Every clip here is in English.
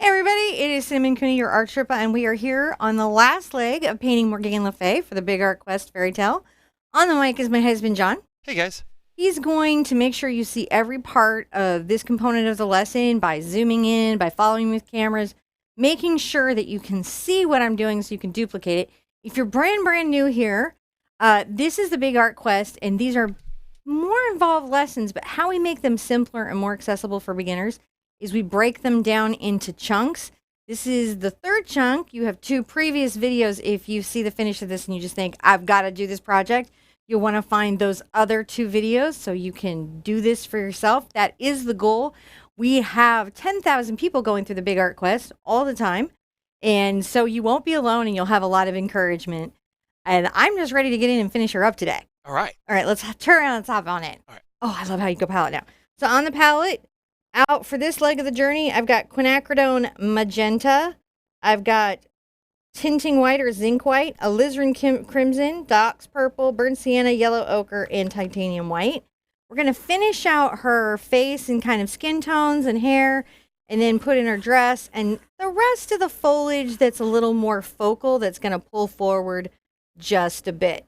Hey everybody, it is Cinnamon Cooney, your art Sherpa, and we are here on the last leg of painting Morgane Le Fay for the Big Art Quest fairy tale. On the mic is my husband John. Hey guys. He's going to make sure you see every part of this component of the lesson by zooming in, by following with cameras, making sure that you can see what I'm doing so you can duplicate it. If you're brand new here, this is the Big Art Quest, and these are more involved lessons, but how we make them simpler and more accessible for beginners is we break them down into chunks. This is the third chunk. You have two previous videos. If you see the finish of this and you just think, I've got to do this project, you'll want to find those other two videos so you can do this for yourself. That is the goal. We have 10,000 people going through the Big Art Quest all the time. And so you won't be alone and you'll have a lot of encouragement. And I'm just ready to get in and finish her up today. All right. All right, let's turn around the top on it. All right. Oh, I love how you go palette now. So on the palette, out for this leg of the journey, I've got quinacridone magenta. I've got tinting white or zinc white, alizarin crimson, docks purple, burnt sienna, yellow ochre, and titanium white. We're going to finish out her face and kind of skin tones and hair, and then put in her dress, and the rest of the foliage that's a little more focal, that's going to pull forward just a bit.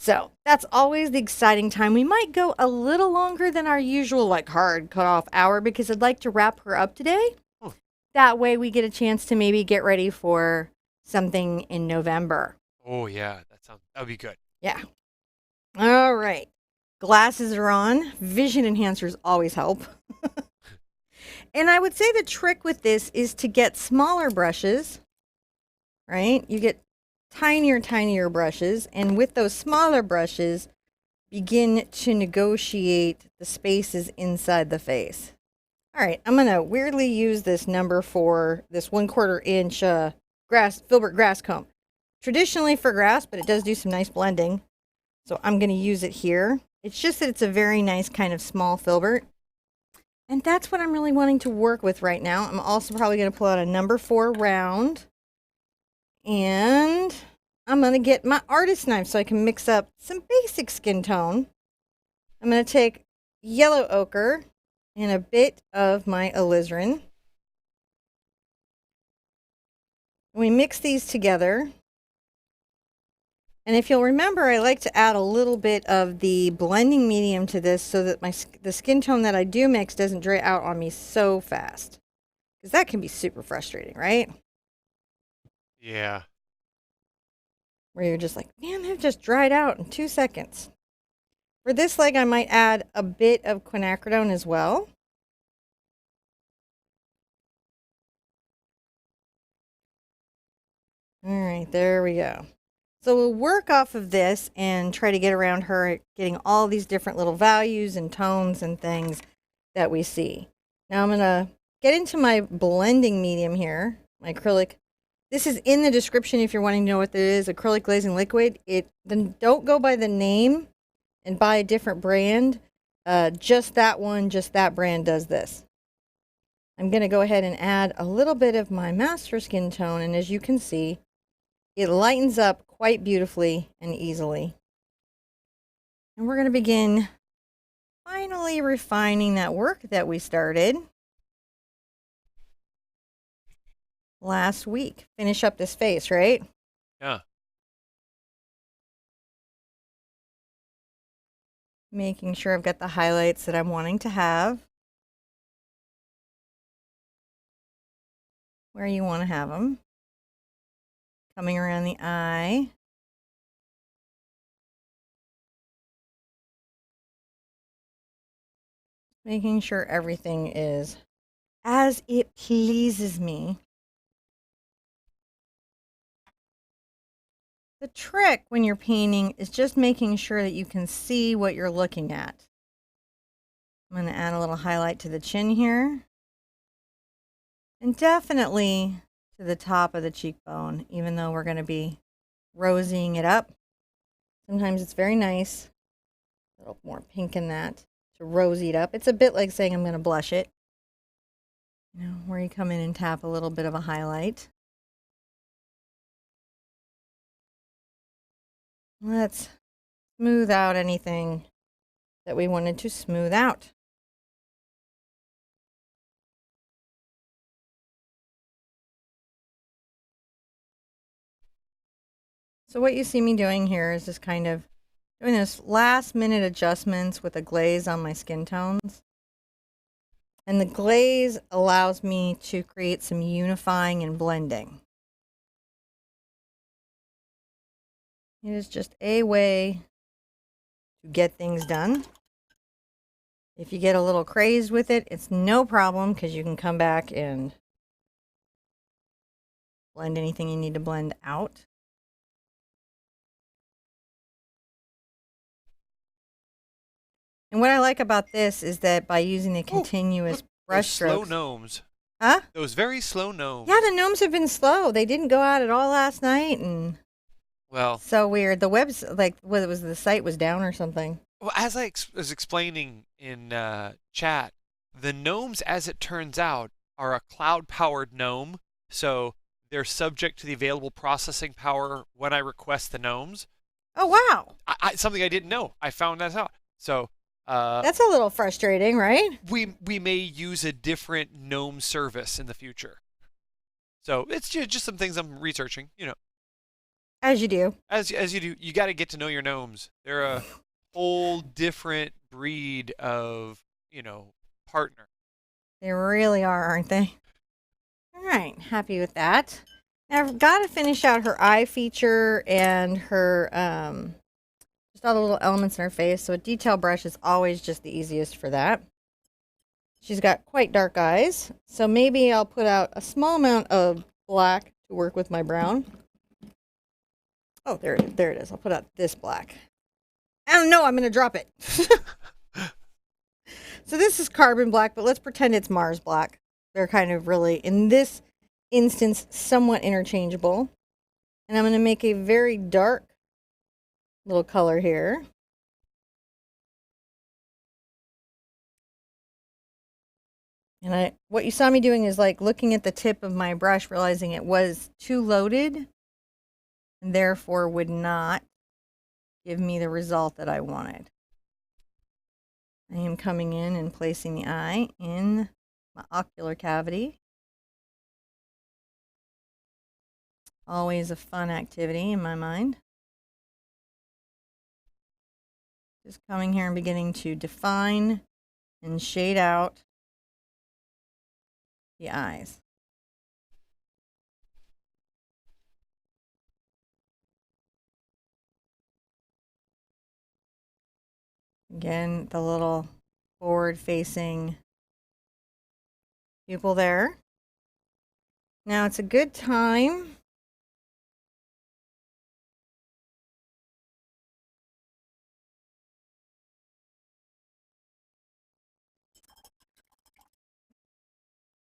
So that's always the exciting time. We might go a little longer than our usual, like hard cutoff hour, because I'd like to wrap her up today. Oh. That way we get a chance to maybe get ready for something in November. Oh yeah, that would be good. Yeah. All right. Glasses are on. Vision enhancers always help. And I would say the trick with this is to get smaller brushes, right? You get tinier brushes, and with those smaller brushes, begin to negotiate the spaces inside the face. All right, I'm gonna weirdly use this number for this 1/4 inch filbert grass comb. Traditionally for grass, but it does do some nice blending. So I'm gonna use it here. It's just that it's a very nice kind of small filbert. And that's what I'm really wanting to work with right now. I'm also probably gonna pull out a number 4 round. And I'm going to get my artist knife so I can mix up some basic skin tone. I'm going to take yellow ochre and a bit of my alizarin. We mix these together. And if you'll remember, I like to add a little bit of the blending medium to this so that the skin tone that I do mix doesn't dry out on me so fast. Because that can be super frustrating, right? Yeah. Where you're just like, man, they've just dried out in 2 seconds. For this leg, I might add a bit of quinacridone as well. All right, there we go. So we'll work off of this and try to get around her, getting all these different little values and tones and things that we see. Now I'm going to get into my blending medium here, my acrylic. This is in the description if you're wanting to know what this is, acrylic glazing liquid. Then don't go by the name and buy a different brand. Just that one, just that brand does this. I'm going to go ahead and add a little bit of my master skin tone, and as you can see, it lightens up quite beautifully and easily. And we're going to begin finally refining that work that we started last week. Finish up this face, right? Yeah. Making sure I've got the highlights that I'm wanting to have. Where you want to have them. Coming around the eye. Making sure everything is as it pleases me. The trick when you're painting is just making sure that you can see what you're looking at. I'm going to add a little highlight to the chin here. And definitely to the top of the cheekbone, even though we're going to be rosying it up. Sometimes it's very nice, a little more pink in that, to rosy it up. It's a bit like saying I'm going to blush it. You know, where you come in and tap a little bit of a highlight. Let's smooth out anything that we wanted to smooth out. So what you see me doing here is just kind of doing this last minute adjustments with a glaze on my skin tones. And the glaze allows me to create some unifying and blending. It is just a way to get things done. If you get a little crazed with it, it's no problem because you can come back and blend anything you need to blend out. And what I like about this is that by using the continuous brush strokes. Slow gnomes. Huh? Those very slow gnomes. Yeah, the gnomes have been slow. They didn't go out at all last night, and well, so weird. The web's like, what was the site was down or something. Well, as I was explaining in chat, the gnomes, as it turns out, are a cloud-powered gnome, so they're subject to the available processing power when I request the gnomes. Oh wow! Something I didn't know. I found that out. So. That's a little frustrating, right? We may use a different gnome service in the future. So it's just some things I'm researching, you know. As you do. As you do, you got to get to know your gnomes. They're a whole different breed of, partner. They really are, aren't they? All right, happy with that. Now I've got to finish out her eye feature and her just all the little elements in her face. So a detail brush is always just the easiest for that. She's got quite dark eyes, so maybe I'll put out a small amount of black to work with my brown. Oh, there it is. I'll put out this black. Oh no, I'm going to drop it. So this is carbon black, but let's pretend it's Mars black. They're kind of really, in this instance, somewhat interchangeable. And I'm going to make a very dark little color here. And what you saw me doing is like looking at the tip of my brush, realizing it was too loaded and therefore would not give me the result that I wanted. I am coming in and placing the eye in my ocular cavity. Always a fun activity in my mind. Just coming here and beginning to define and shade out the eyes. Again, the little forward-facing pupil there. Now it's a good time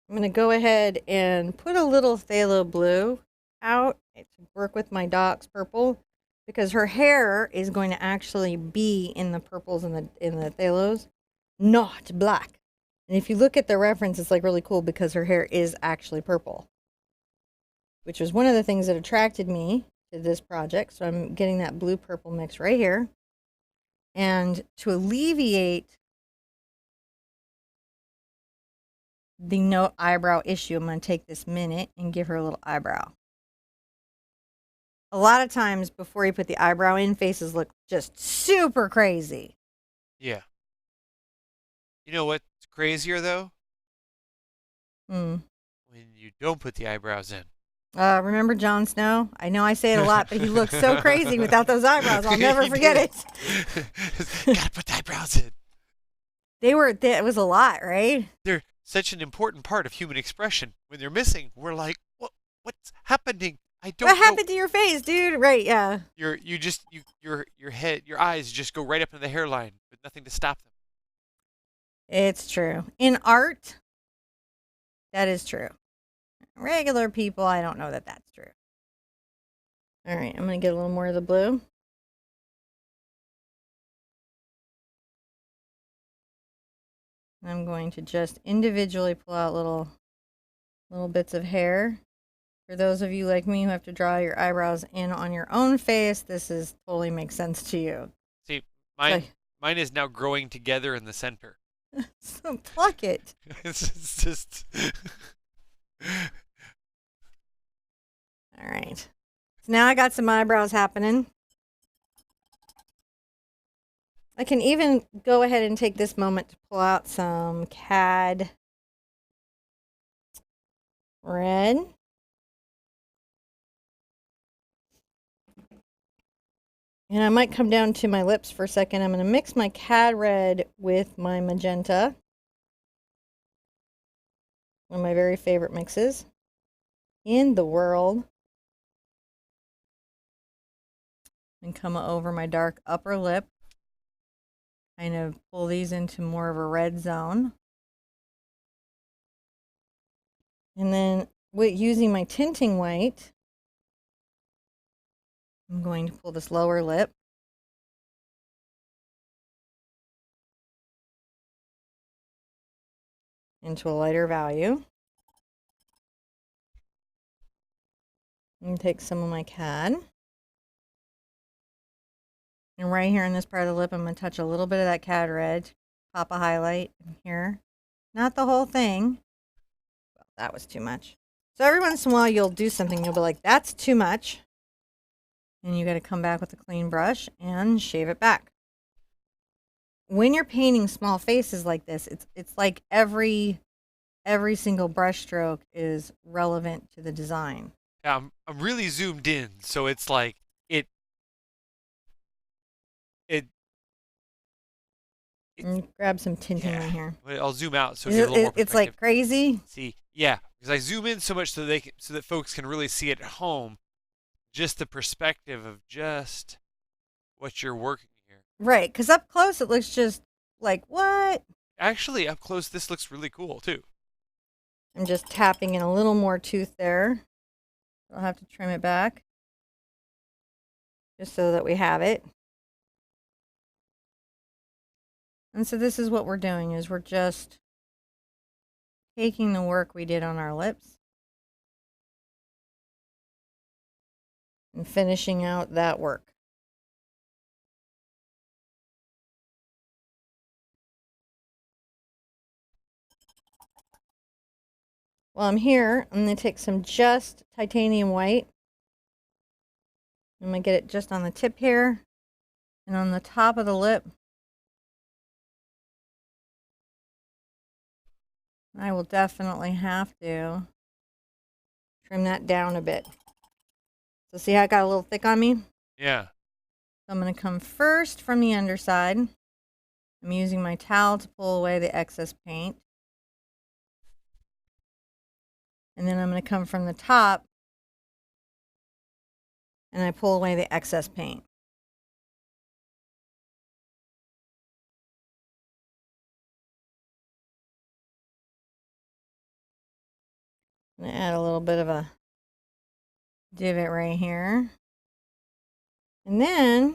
I'm going to go ahead and put a little phthalo blue out to work with my Doc's purple, because her hair is going to actually be in the purples and in the phthalos, not black. And if you look at the reference, it's like really cool because her hair is actually purple, which was one of the things that attracted me to this project. So I'm getting that blue purple mix right here. And to alleviate the no eyebrow issue, I'm going to take this minute and give her a little eyebrow. A lot of times before you put the eyebrow in, faces look just super crazy. Yeah. You know what's crazier, though? When you don't put the eyebrows in. Remember Jon Snow? I know I say it a lot, but he looks so crazy without those eyebrows. I'll never forget it. Gotta put the eyebrows in. It was a lot, right? They're such an important part of human expression. When they're missing, we're like, what's happening? I don't know. What happened to your face, dude? Right, yeah. Your head, your eyes just go right up into the hairline with nothing to stop them. It's true. In art, that is true. Regular people, I don't know that that's true. All right, I'm going to get a little more of the blue. I'm going to just individually pull out little bits of hair. For those of you like me who have to draw your eyebrows in on your own face, this is totally makes sense to you. See, mine is now growing together in the center. So pluck it. It's just... All right. So now I got some eyebrows happening. I can even go ahead and take this moment to pull out some CAD red. And I might come down to my lips for a second. I'm going to mix my CAD red with my magenta. One of my very favorite mixes in the world. And come over my dark upper lip. Kind of pull these into more of a red zone. And then using my tinting white, I'm going to pull this lower lip. Into a lighter value. And take some of my CAD. And right here in this part of the lip, I'm going to touch a little bit of that CAD red. Pop a highlight in here. Not the whole thing. Well, that was too much. So every once in a while, you'll do something. You'll be like, that's too much. And you got to come back with a clean brush and shave it back. When you're painting small faces like this, it's like every single brush stroke is relevant to the design. Yeah, I'm really zoomed in, so it's like it. Grab some tinting right here. I'll zoom out so you get a little more perspective. It's like crazy. See, yeah, because I zoom in so much so that folks can really see it at home, just the perspective of just what you're working here. Right, because up close it looks just like what? Actually, up close this looks really cool too. I'm just tapping in a little more tooth there. I'll have to trim it back just so that we have it. And so this is what we're doing, is we're just taking the work we did on our lips and finishing out that work. While I'm here, I'm going to take some just titanium white. I'm going to get it just on the tip here and on the top of the lip. I will definitely have to trim that down a bit. So see how it got a little thick on me? Yeah. So I'm going to come first from the underside. I'm using my towel to pull away the excess paint. And then I'm going to come from the top and I pull away the excess paint. I'm going to add a little bit of a divot right here. And then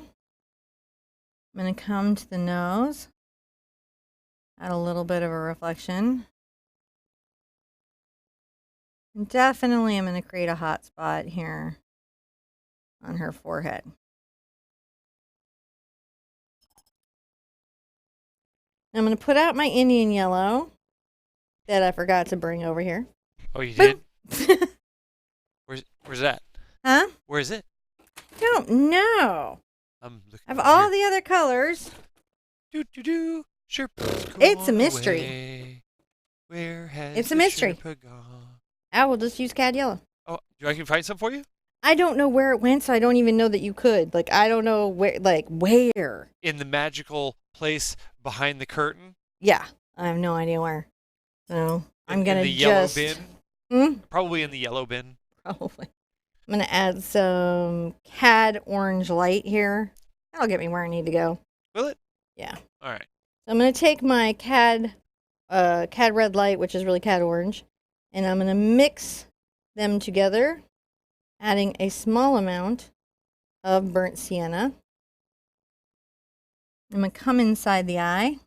I'm going to come to the nose, add a little bit of a reflection. And definitely I'm going to create a hot spot here on her forehead. I'm going to put out my Indian yellow that I forgot to bring over here. Oh, you did? Where's that? Huh? Where is it? Don't know. I'm looking. I have all the other colors. Sherpa's It's a mystery. Where has it's a mystery. Sherpa gone? I will just use CAD yellow. Oh, I can find some for you? I don't know where it went, so I don't even know that you could. Like, I don't know where, where. In the magical place behind the curtain? Yeah, I have no idea where. So I'm going to just... In the yellow bin? Hmm? Probably in the yellow bin. Probably. I'm going to add some CAD orange light here. That'll get me where I need to go. Will it? Yeah. All right. So I'm going to take my CAD red light, which is really CAD orange, and I'm going to mix them together, adding a small amount of burnt sienna. I'm going to come inside the eye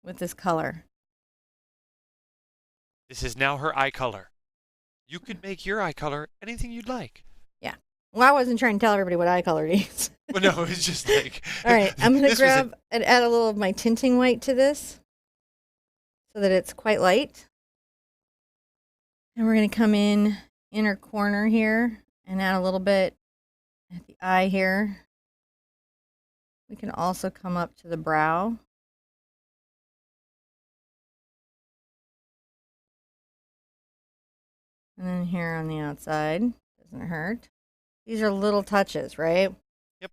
with this color. This is now her eye color. You could make your eye color anything you'd like. Yeah. Well, I wasn't trying to tell everybody what eye color it is. Well, no, it's just like... All right, I'm going to grab and add a little of my tinting white to this so that it's quite light. And we're going to come in inner corner here and add a little bit at the eye here. We can also come up to the brow. And then here on the outside. Doesn't hurt. These are little touches, right? Yep.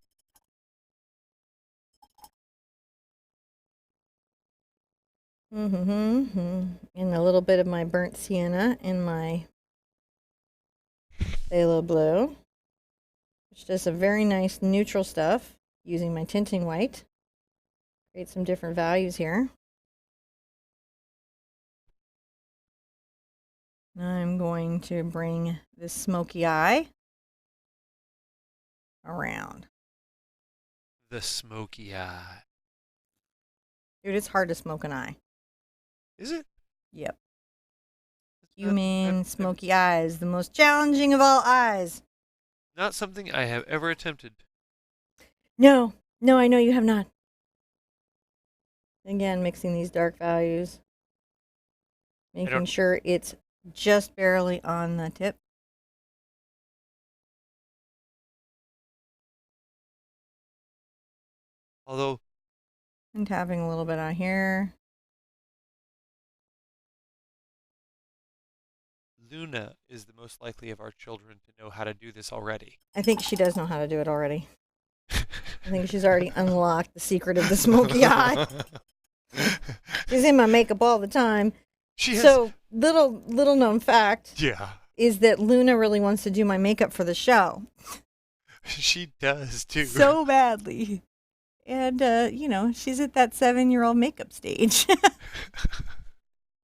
And a little bit of my burnt sienna in my phthalo blue, which does some very nice neutral stuff using my tinting white. Create some different values here. I'm going to bring this smoky eye around. The smoky eye. Dude, it's hard to smoke an eye. Is it? Yep. It's Human smoky eyes, the most challenging of all eyes. Not something I have ever attempted. No, I know you have not. Again, mixing these dark values. Making sure it's just barely on the tip. Although. And tapping a little bit on here. Luna is the most likely of our children to know how to do this already. I think she does know how to do it already. I think she's already unlocked the secret of the smoky eye. She's in my makeup all the time. So, little known fact is that Luna really wants to do my makeup for the show. She does, too. So badly. And, she's at that 7-year-old makeup stage.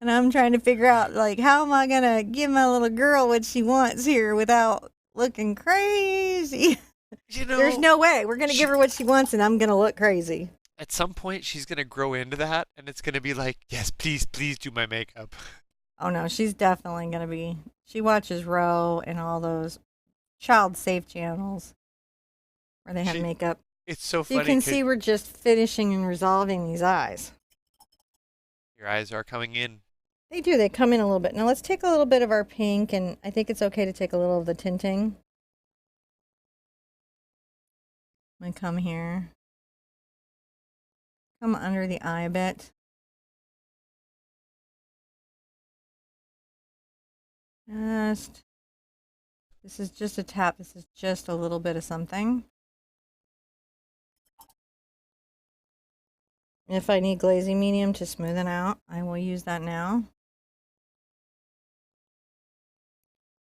And I'm trying to figure out, like, how am I going to give my little girl what she wants here without looking crazy? There's no way. We're going to give her what she wants, and I'm going to look crazy. At some point, she's going to grow into that, and it's going to be like, yes, please do my makeup. Oh, no, she's definitely going to be. She watches Row and all those child-safe channels where they have makeup. It's so funny. You can see we're just finishing and resolving these eyes. Your eyes are coming in. They do. They come in a little bit. Now let's take a little bit of our pink, and I think it's okay to take a little of the tinting. I'm going to come here. Come under the eye a bit. This is just a tap. This is just a little bit of something. If I need glazing medium to smoothen out, I will use that now.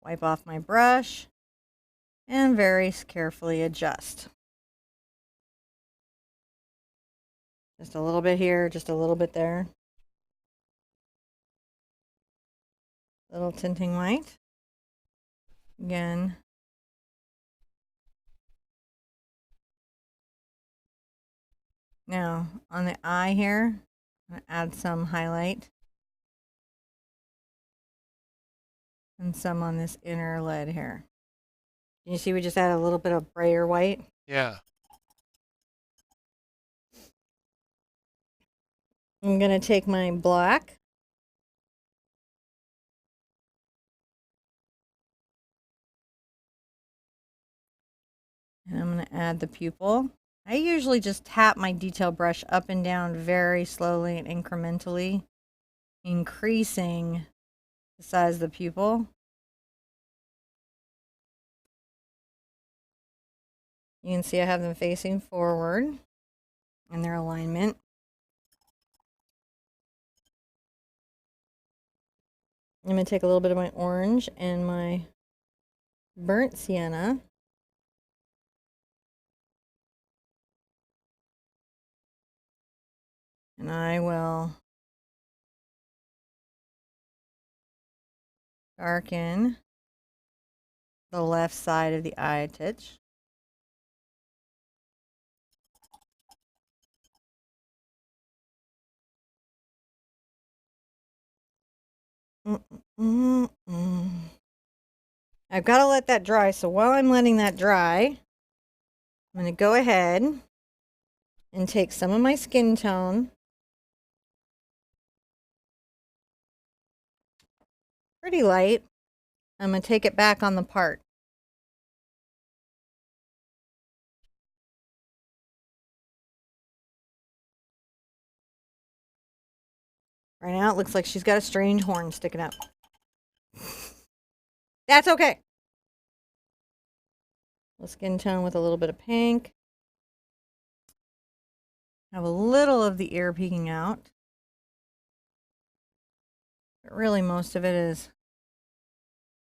Wipe off my brush and very carefully adjust. Just a little bit here, just a little bit there. Little tinting white. Again. Now, on the eye here, I'm going to add some highlight. And some on this inner lid here. You see we just add a little bit of brayer white? Yeah. I'm going to take my black. And I'm going to add the pupil. I usually just tap my detail brush up and down very slowly and incrementally, increasing the size of the pupil. You can see I have them facing forward in their alignment. I'm going to take a little bit of my orange and my burnt sienna. And I will darken the left side of the eye titch. I've got to let that dry, so while I'm letting that dry, I'm going to go ahead and take some of my skin tone, pretty light, I'm going to take it back on the part. Right now it looks like she's got a strange horn sticking out. That's okay. A skin tone with a little bit of pink. Have a little of the ear peeking out. But really most of it is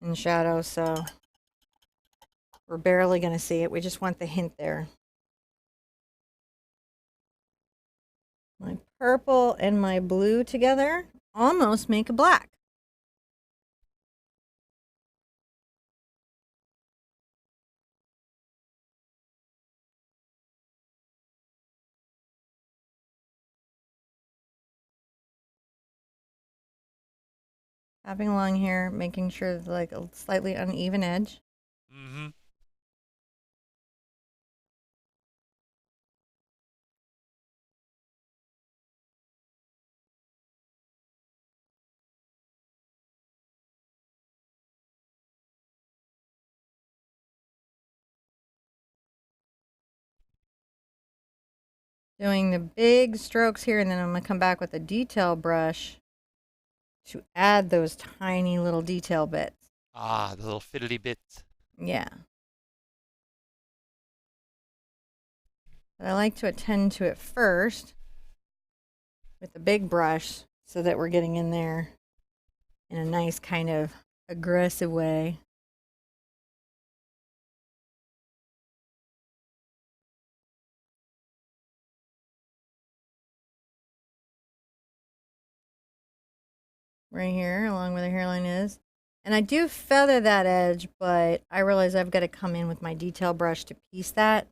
in shadow, so we're barely going to see it. We just want the hint there. My purple and my blue together almost make a black. Tapping along here, making sure there's like a slightly uneven edge. Mm-hmm. Doing the big strokes here, and then I'm going to come back with a detail brush to add those tiny little detail bits. Ah, the little fiddly bits. Yeah. But I like to attend to it first with the big brush so that we're getting in there in a nice kind of aggressive way. Right here, along where the hairline is. And I do feather that edge, but I realize I've got to come in with my detail brush to piece that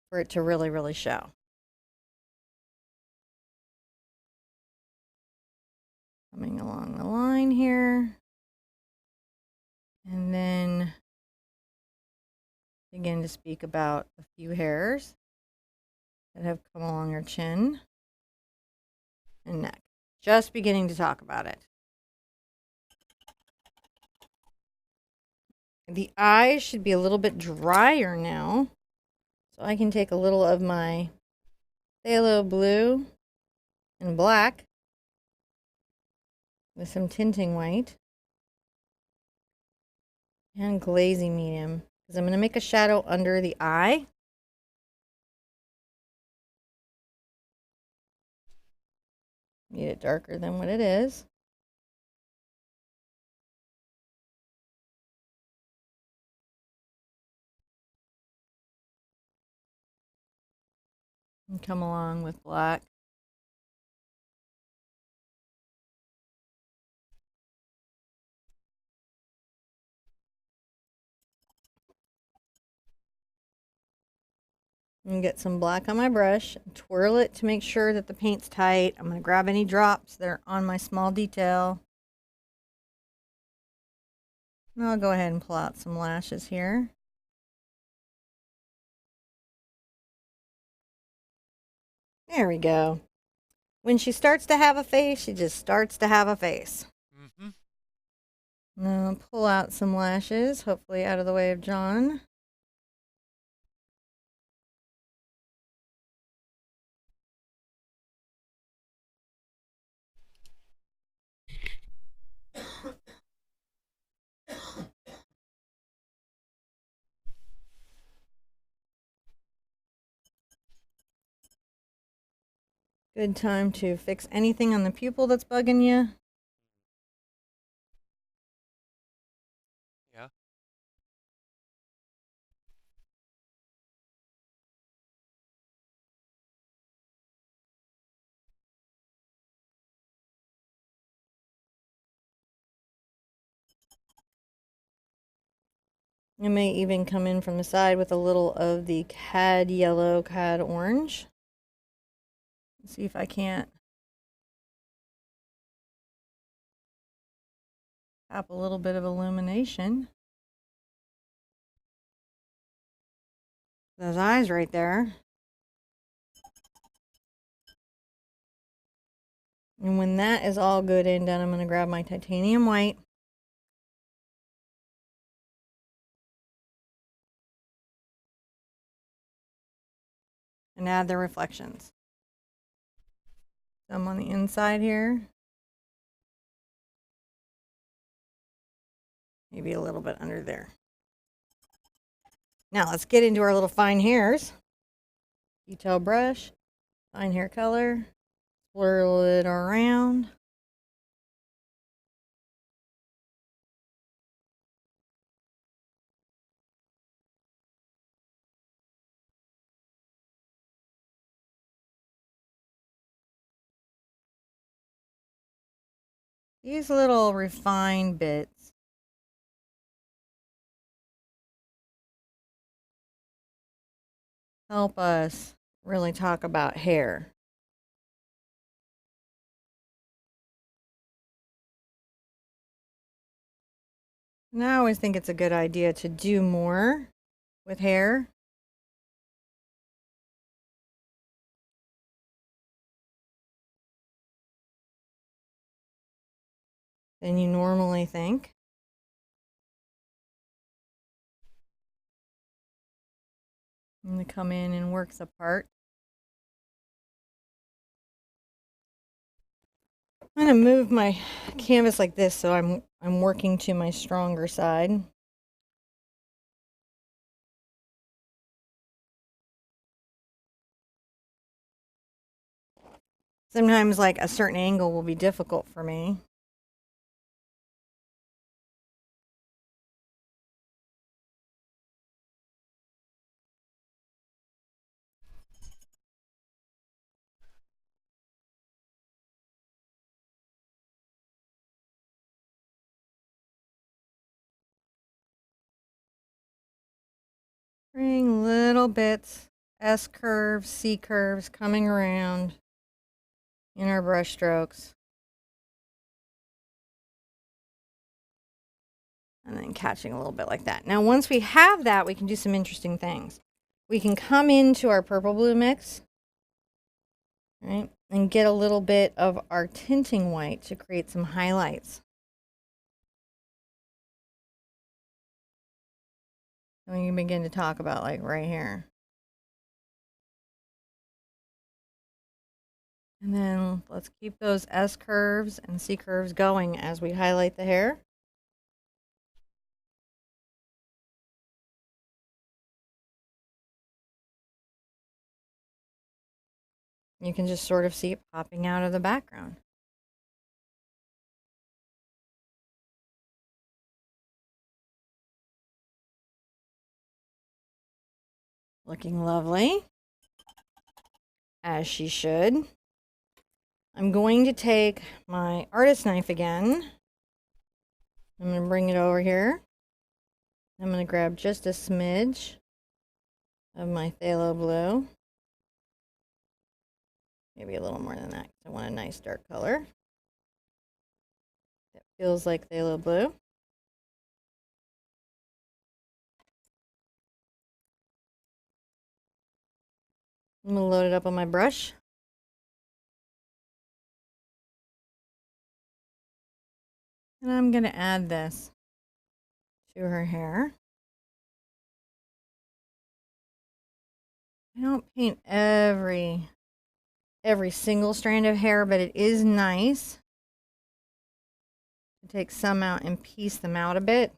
for it to really, really show. Coming along the line here. And then begin to speak about a few hairs that have come along her chin and neck. Just beginning to talk about it. The eyes should be a little bit drier now. So I can take a little of my phthalo blue and black with some tinting white and glazing medium, because I'm going to make a shadow under the eye. Need it darker than what it is. And come along with black. And get some black on my brush, twirl it to make sure that the paint's tight. I'm going to grab any drops that are on my small detail. And I'll go ahead and pull out some lashes here. There we go. When she starts to have a face, she just starts to have a face. Mm-hmm. Now pull out some lashes, hopefully out of the way of John. Good time to fix anything on the pupil that's bugging you. Yeah. I may even come in from the side with a little of the cad yellow, cad orange. Let's see if I can't tap a little bit of illumination. Those eyes right there. And when that is all good and done, I'm going to grab my titanium white and add the reflections. Some on the inside here. Maybe a little bit under there. Now let's get into our little fine hairs. Detail brush, fine hair color, swirl it around. These little refined bits help us really talk about hair. And I always think it's a good idea to do more with hair. Than you normally think. I'm going to come in and work the part. I'm going to move my canvas like this so I'm working to my stronger side. Sometimes like a certain angle will be difficult for me. Bring little bits, S curves, C curves coming around in our brush strokes. And then catching a little bit like that. Now, once we have that, we can do some interesting things. We can come into our purple blue mix, right, and get a little bit of our tinting white to create some highlights. And we can begin to talk about like right here. And then let's keep those S curves and C curves going as we highlight the hair. You can just sort of see it popping out of the background. Looking lovely, as she should. I'm going to take my artist knife again. I'm going to bring it over here. I'm going to grab just a smidge of my phthalo blue. Maybe a little more than that, because I want a nice dark color. That feels like phthalo blue. I'm going to load it up on my brush. And I'm going to add this to her hair. I don't paint every single strand of hair, but it is nice to take some out and piece them out a bit.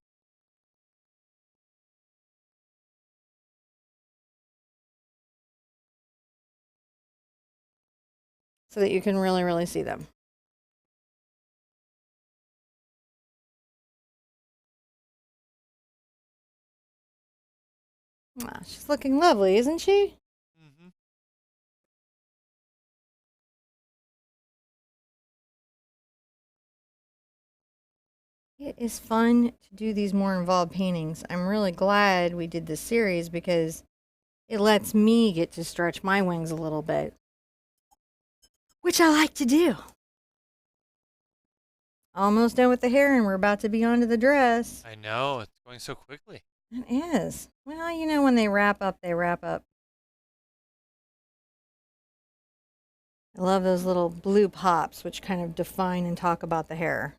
So that you can really, really see them. Ah, she's looking lovely, isn't she? Mm-hmm. It is fun to do these more involved paintings. I'm really glad we did this series because it lets me get to stretch my wings a little bit, which I like to do. Almost done with the hair and we're about to be on to the dress. I know, it's going so quickly. It is. Well, you know, when they wrap up, they wrap up. I love those little blue pops, which kind of define and talk about the hair.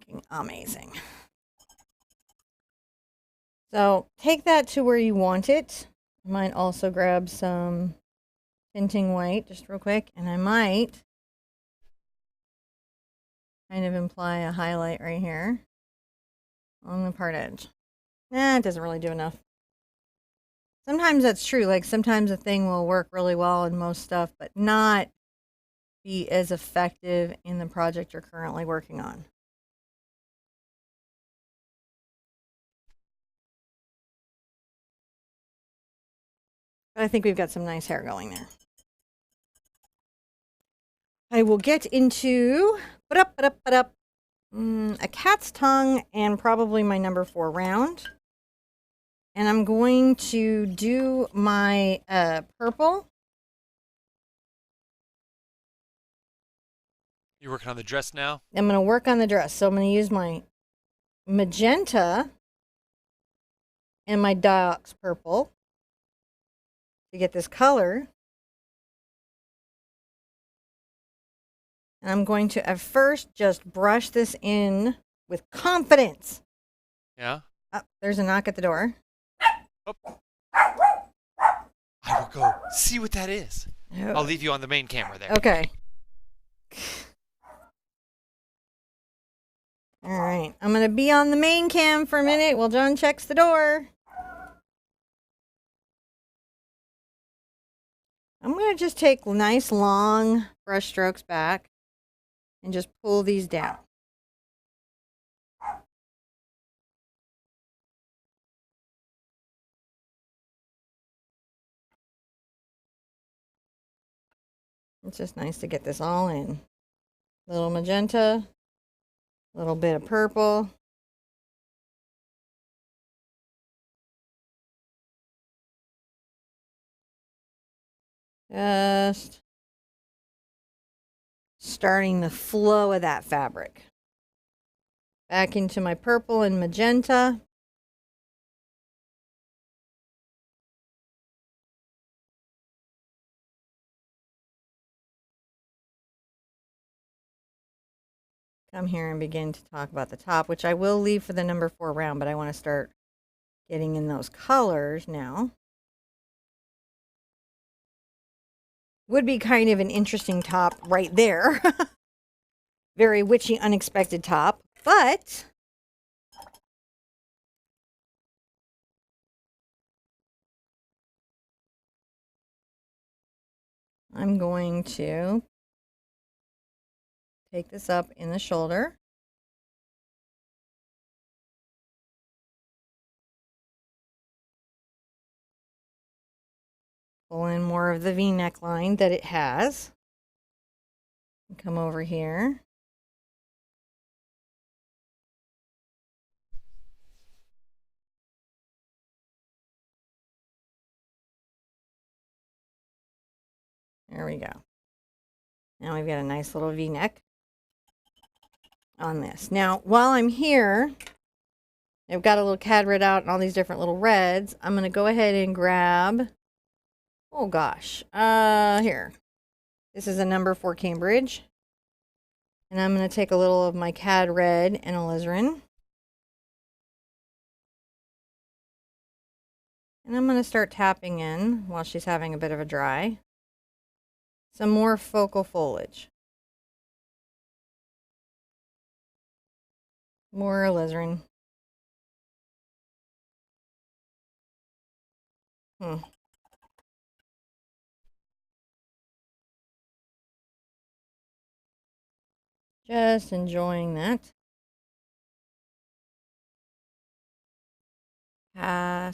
looking amazing. So take that to where you want it. I might also grab some tinting white just real quick, and I might kind of imply a highlight right here on the part edge. Nah, it doesn't really do enough. Sometimes that's true. Like sometimes a thing will work really well in most stuff, but not be as effective in the project you're currently working on. But I think we've got some nice hair going there. I will get into a cat's tongue and probably my number 4 round. And I'm going to do my purple. You're working on the dress now? I'm going to work on the dress. So I'm going to use my magenta and my Diox purple to get this color. And I'm going to at first just brush this in with confidence. Yeah? Oh, there's a knock at the door. Oh. I will go see what that is. Oh. I'll leave you on the main camera there. Okay. All right. I'm going to be on the main cam for a minute while John checks the door. I'm going to just take nice long brush strokes back and just pull these down. It's just nice to get this all in. Little magenta, a little bit of purple. Just starting the flow of that fabric. Back into my purple and magenta. Come here and begin to talk about the top, which I will leave for the number 4 round, but I want to start getting in those colors now. Would be kind of an interesting top right there. Very witchy, unexpected top, but I'm going to take this up in the shoulder. Pull in more of the V neckline that it has. Come over here. There we go. Now we've got a nice little V-neck on this. Now, while I'm here, I've got a little cad red out and all these different little reds. I'm going to go ahead and grab, oh gosh, here. This is a number 4 Cambridge. And I'm going to take a little of my cad red and alizarin. And I'm going to start tapping in while she's having a bit of a dry. Some more focal foliage. More alizarin. Just enjoying that.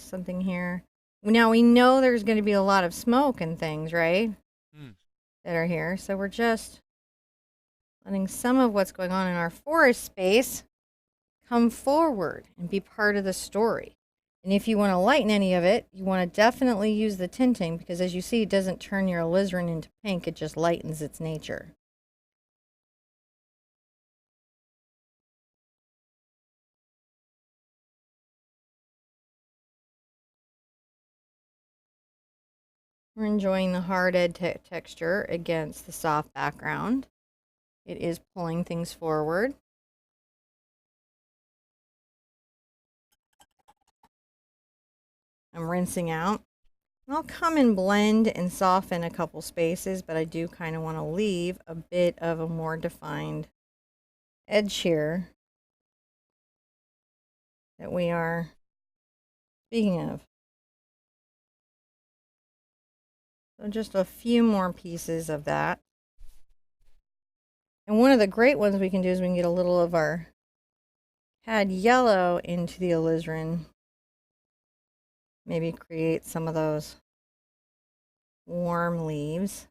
Something here. Now we know there's going to be a lot of smoke and things, right? That are here. So we're just letting some of what's going on in our forest space come forward and be part of the story. And if you want to lighten any of it, you want to definitely use the tinting because as you see, it doesn't turn your alizarin into pink. It just lightens its nature. We're enjoying the hard edge texture against the soft background. It is pulling things forward. I'm rinsing out. And I'll come and blend and soften a couple spaces, but I do kind of want to leave a bit of a more defined edge here that we are speaking of. So just a few more pieces of that. And one of the great ones we can do is we can get a little of our cad yellow into the alizarin. Maybe create some of those warm leaves.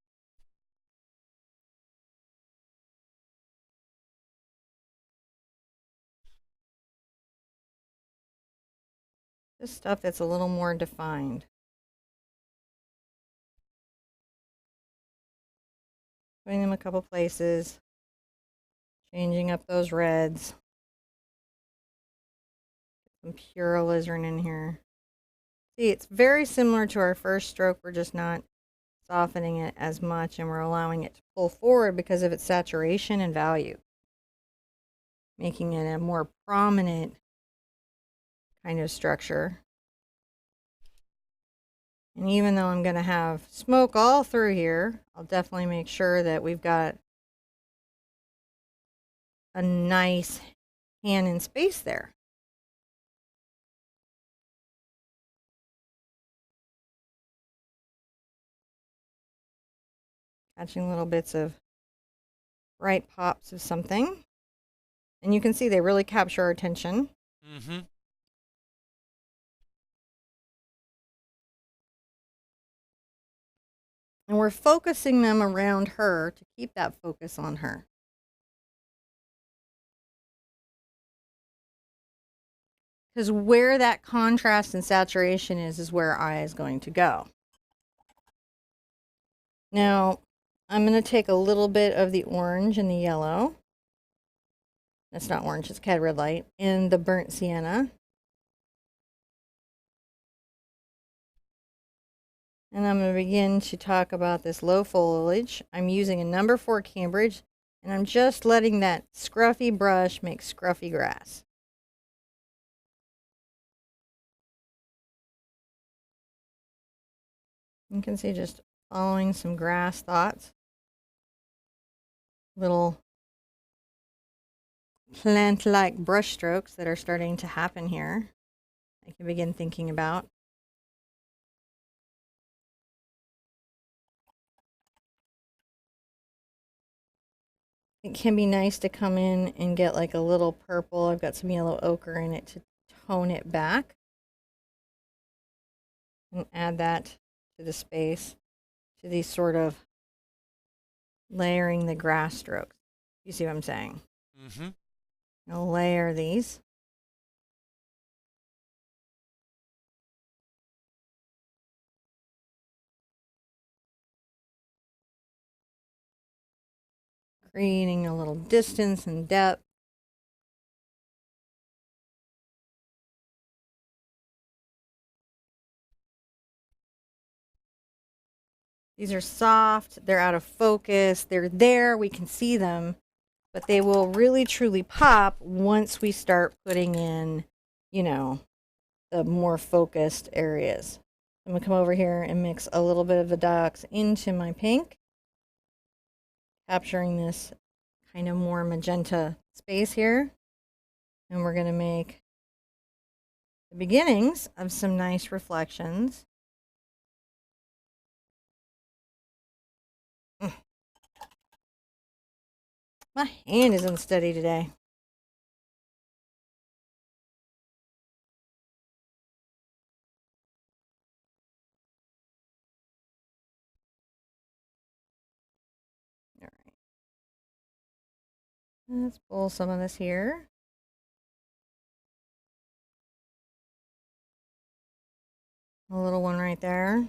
Just stuff that's a little more defined. Putting them a couple places. Changing up those reds. Some pure alizarin in here. See, it's very similar to our first stroke. We're just not softening it as much, and we're allowing it to pull forward because of its saturation and value, making it a more prominent kind of structure. And even though I'm going to have smoke all through here, I'll definitely make sure that we've got a nice hand in space there. Catching little bits of bright pops of something. And you can see they really capture our attention. Mm-hmm. And we're focusing them around her to keep that focus on her. Because where that contrast and saturation is where our eye is going to go. Now, I'm going to take a little bit of the orange and the yellow. That's not orange, it's cad red light. And the burnt sienna. And I'm going to begin to talk about this low foliage. I'm using a number 4 Cambridge, and I'm just letting that scruffy brush make scruffy grass. You can see just following some grass thoughts. Little plant-like brush strokes that are starting to happen here. I can begin thinking about. It can be nice to come in and get like a little purple. I've got some yellow ochre in it to tone it back. And add that to the space, to these sort of layering the grass strokes. You see what I'm saying? Mm-hmm. I'll layer these. Creating a little distance and depth. These are soft, they're out of focus, they're there, we can see them, but they will really truly pop once we start putting in, you know, the more focused areas. I'm gonna come over here and mix a little bit of the diox into my pink, capturing this kind of more magenta space here. And we're gonna make the beginnings of some nice reflections. My hand is unsteady today. All right. Let's pull some of this here. A little one right there.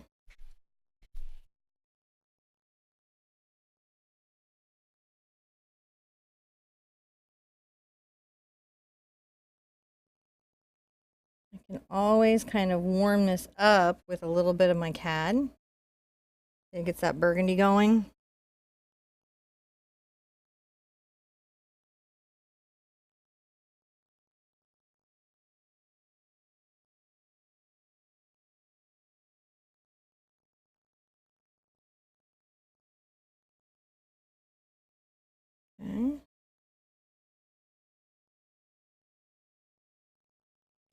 I can always kind of warm this up with a little bit of my cad. It gets that burgundy going.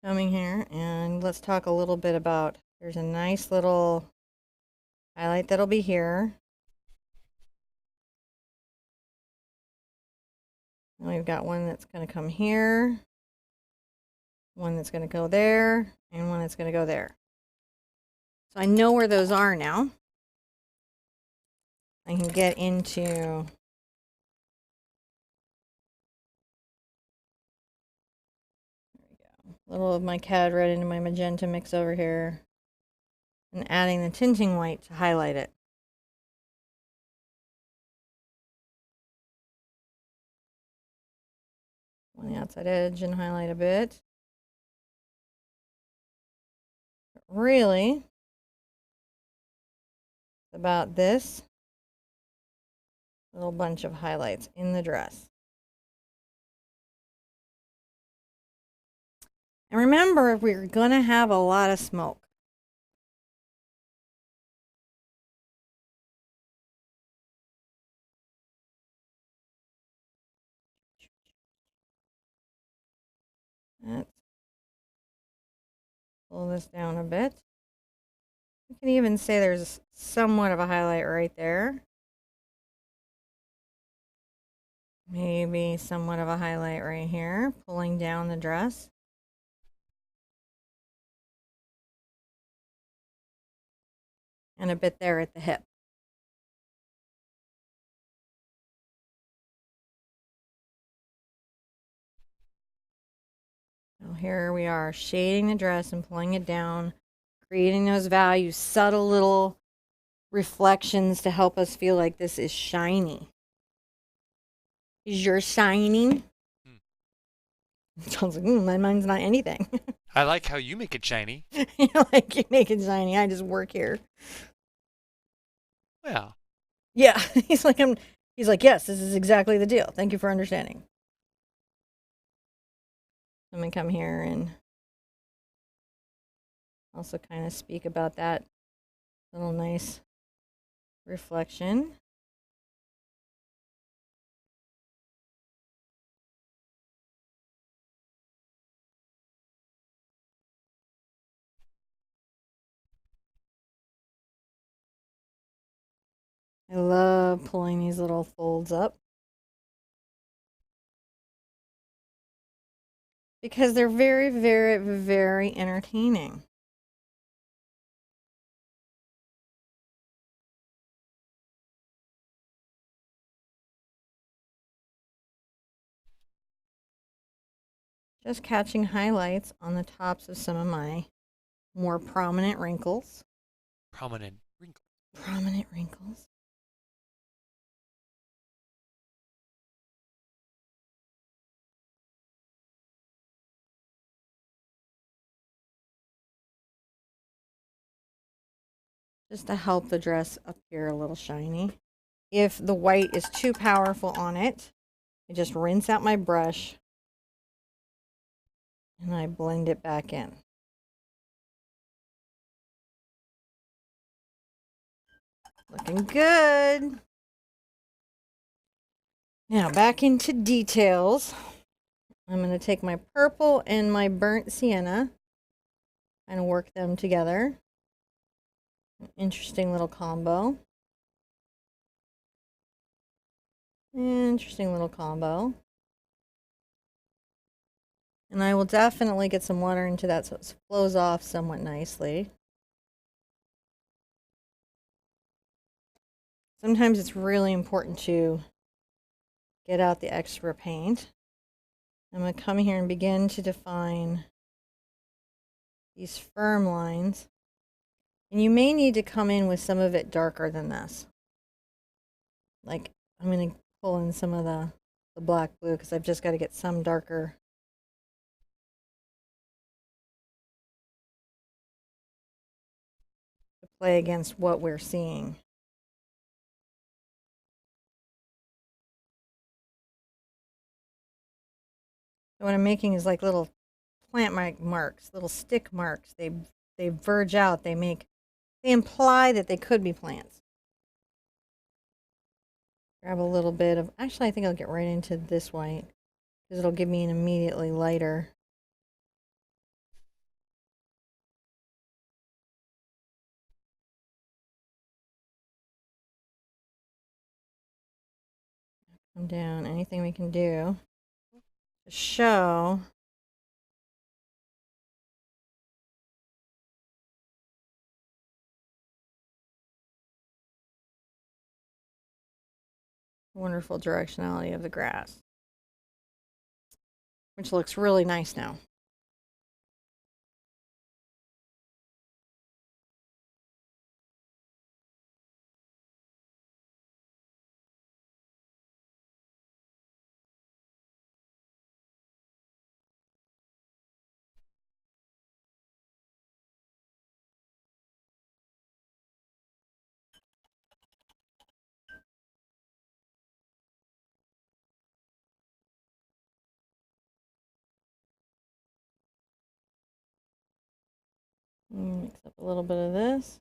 coming here and let's talk a little bit about, there's a nice little highlight that'll be here. And we've got one that's going to come here, one that's going to go there, and one that's going to go there. So I know where those are now. I can get into, there we go, a little of my cad red into my magenta mix over here, and adding the tinting white to highlight it. On the outside edge and highlight a bit. But really, it's about this little bunch of highlights in the dress. And remember, we're going to have a lot of smoke. Let's pull this down a bit. You can even say there's somewhat of a highlight right there. Maybe somewhat of a highlight right here, pulling down the dress. And a bit there at the hip. So here we are, shading the dress and pulling it down, creating those values, subtle little reflections to help us feel like this is shiny. Is yours shining? Sounds like, my mind's not anything. I like how you make it shiny. You like you make it shiny. I just work here. Well. Yeah, he's like, yes, this is exactly the deal. Thank you for understanding. I'm gonna come here and also kind of speak about that little nice reflection. I love pulling these little folds up because they're very, very, very entertaining. Just catching highlights on the tops of some of my more prominent wrinkles. Prominent wrinkles. Prominent wrinkles. Just to help the dress appear a little shiny. If the white is too powerful on it, I just rinse out my brush and I blend it back in. Looking good. Now back into details. I'm going to take my purple and my burnt sienna and work them together. An interesting little combo. Interesting little combo. And I will definitely get some water into that so it flows off somewhat nicely. Sometimes it's really important to get out the extra paint. I'm going to come here and begin to define these firm lines. And you may need to come in with some of it darker than this. Like, I'm going to pull in some of the black blue because I've just got to get some darker. To play against what we're seeing. So what I'm making is like little plant marks, little stick marks. They verge out. They imply that they could be plants. Grab a little bit of, actually I think I'll get right into this white because it'll give me an immediately lighter Come down, anything we can do to show wonderful directionality of the grass, which looks really nice now. Mix up a little bit of this.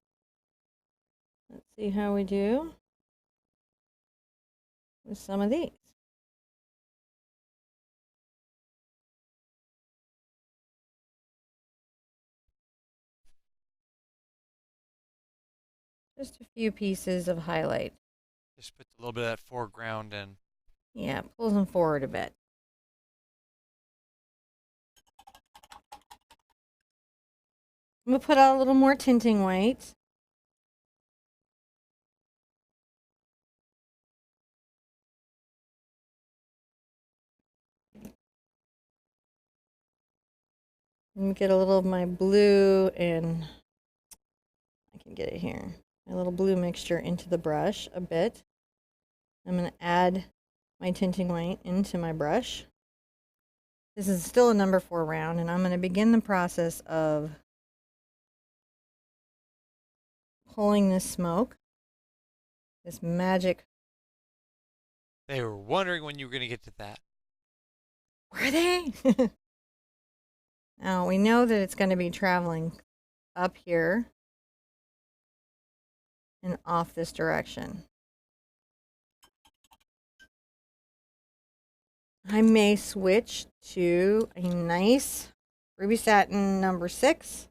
Let's see how we do with some of these. Just a few pieces of highlight. Just put a little bit of that foreground in. Yeah, pulls them forward a bit. I'm going to put out a little more tinting white. Let me get a little of my blue, and I can get it here. My little blue mixture into the brush a bit. I'm going to add my tinting white into my brush. This is still a number 4 round, and I'm going to begin the process of pulling this smoke, this magic. They were wondering when you were going to get to that. Were they? Now we know that it's going to be traveling up here and off this direction. I may switch to a nice Ruby Satin number 6.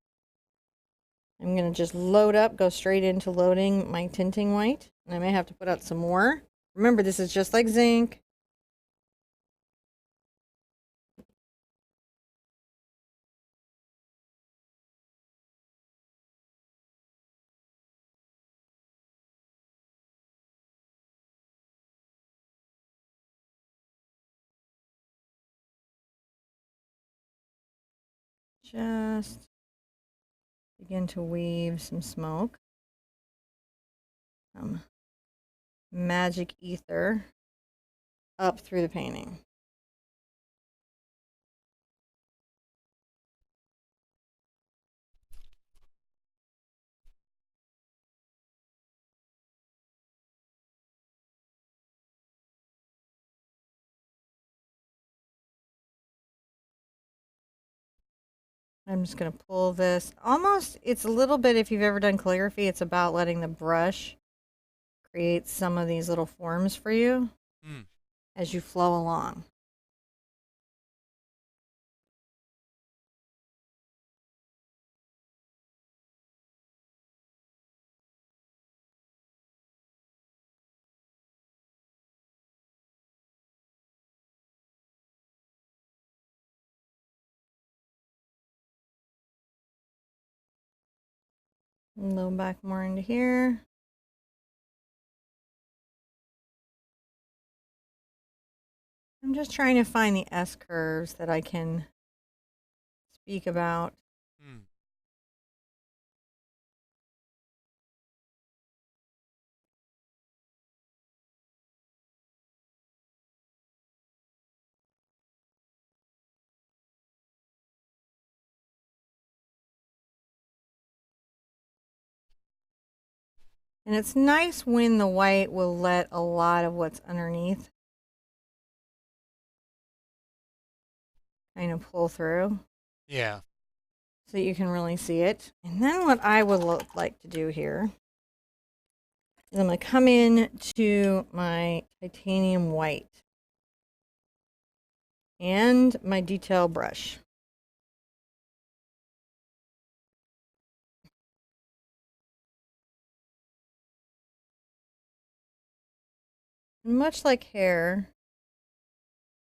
I'm going to just load up, go straight into loading my tinting white. And I may have to put out some more. Remember, this is just like zinc. Just begin to weave some smoke. Some magic ether up through the painting. I'm just going to pull this. Almost, it's a little bit, if you've ever done calligraphy, it's about letting the brush create some of these little forms for you as you flow along. A little back more into here. I'm just trying to find the S curves that I can speak about. And it's nice when the white will let a lot of what's underneath kind of pull through. Yeah. So you can really see it. And then what I would like to do here is I'm going to come in to my titanium white and my detail brush. And much like hair,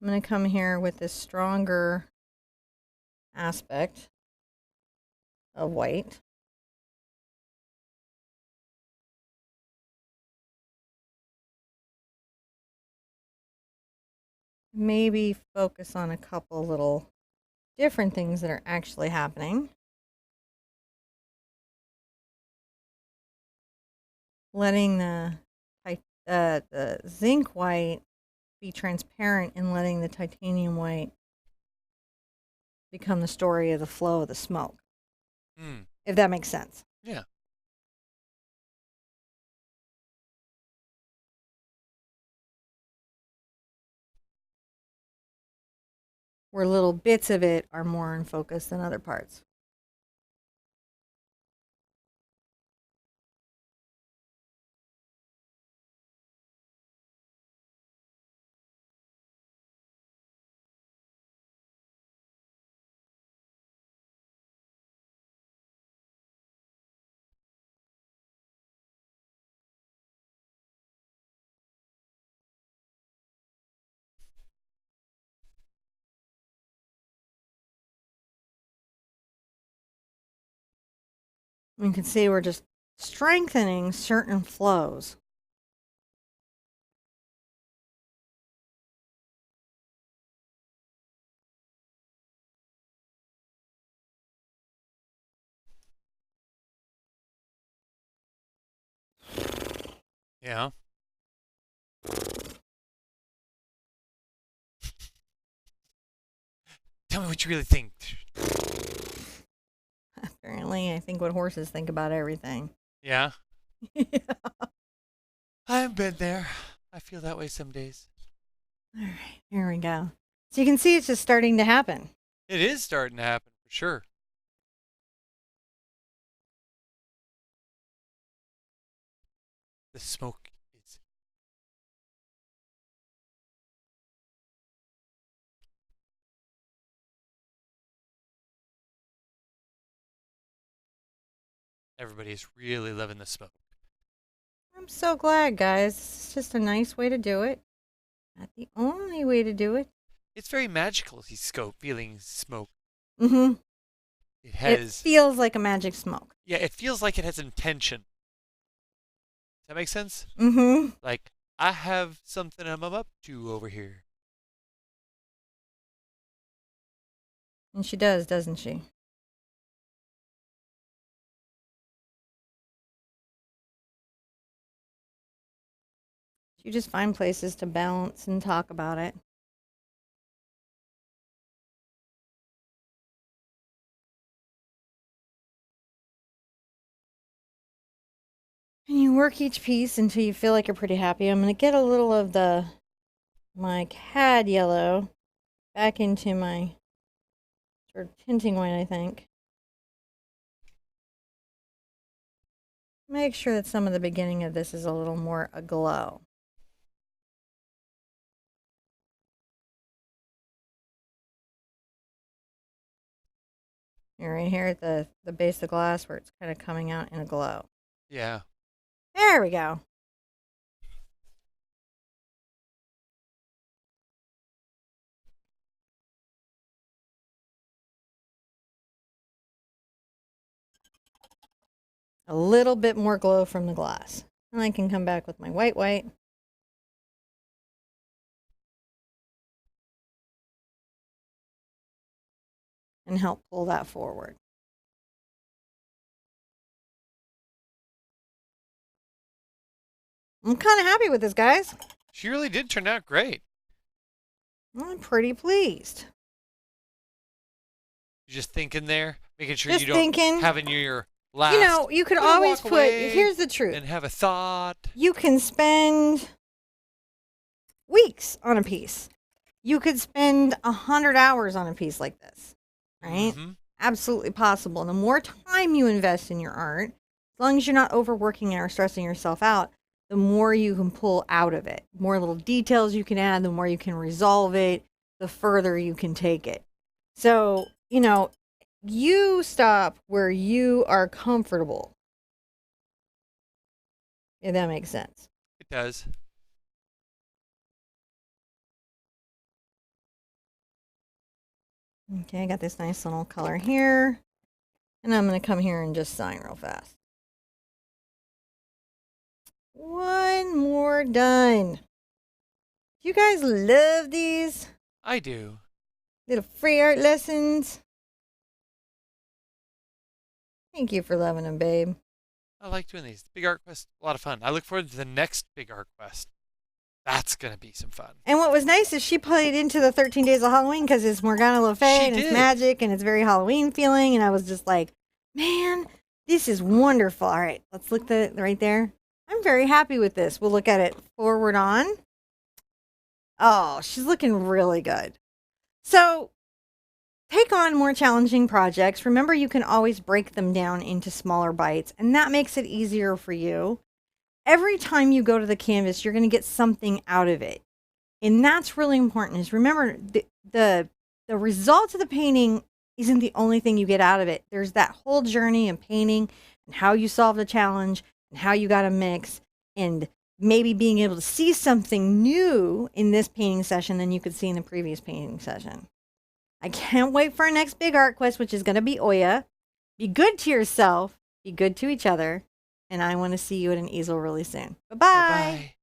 I'm going to come here with this stronger aspect of white. Maybe focus on a couple little different things that are actually happening. Letting the zinc white be transparent and letting the titanium white become the story of the flow of the smoke. If that makes sense. Yeah. Where little bits of it are more in focus than other parts. You can see we're just strengthening certain flows. Yeah. Tell me what you really think. Apparently, I think what horses think about everything. Yeah. Yeah. I've been there. I feel that way some days. All right, here we go. So you can see it's just starting to happen. It is starting to happen for sure. The smoke is. Everybody's really loving the smoke. I'm so glad, guys. It's just a nice way to do it. Not the only way to do it. It's very magical, feeling smoke. Mm-hmm. It has. It feels like a magic smoke. Yeah, it feels like it has intention. Does that make sense? Mm-hmm. Like, I have something I'm up to over here. And she does, doesn't she? You just find places to bounce and talk about it. And you work each piece until you feel like you're pretty happy. I'm going to get a little of my cad yellow back into my sort of tinting white, I think. Make sure that some of the beginning of this is a little more aglow. You're right here at the base of the glass where it's kind of coming out in a glow. Yeah. There we go. A little bit more glow from the glass. And I can come back with my white. And help pull that forward. I'm kind of happy with this, guys. She really did turn out great. I'm pretty pleased. You're just thinking there, making sure Just you don't thinking. having your last. You know, you could always walk put, away here's the truth. and have a thought. You can spend weeks on a piece. You could spend 100 hours on a piece like this, right? Mm-hmm. Absolutely possible. And the more time you invest in your art, as long as you're not overworking it or stressing yourself out, the more you can pull out of it. The more little details you can add, the more you can resolve it, the further you can take it. So, you know, you stop where you are comfortable. If that makes sense. It does. Okay, I got this nice little color here. And I'm going to come here and just sign real fast. One more done. You guys love these I do. little free art lessons? Thank you for loving them, babe. I like doing these. Big Art Quest, a lot of fun. I look forward to the next Big Art Quest. That's going to be some fun. And what was nice is she played into the 13 Days of Halloween because it's Morgana Le Fay and it's magic and it's very Halloween feeling. And I was just like, man, this is wonderful. All right, let's look at right there. I'm very happy with this. We'll look at it forward on. Oh, she's looking really good. So take on more challenging projects. Remember, you can always break them down into smaller bites, and that makes it easier for you. Every time you go to the canvas, you're going to get something out of it. And that's really important is remember the result of the painting isn't the only thing you get out of it. There's that whole journey in painting and how you solve the challenge and how you got to mix and maybe being able to see something new in this painting session than you could see in the previous painting session. I can't wait for our next Big Art Quest, which is going to be Oya. Be good to yourself. Be good to each other. And I want to see you at an easel really soon. Bye-bye. Bye-bye.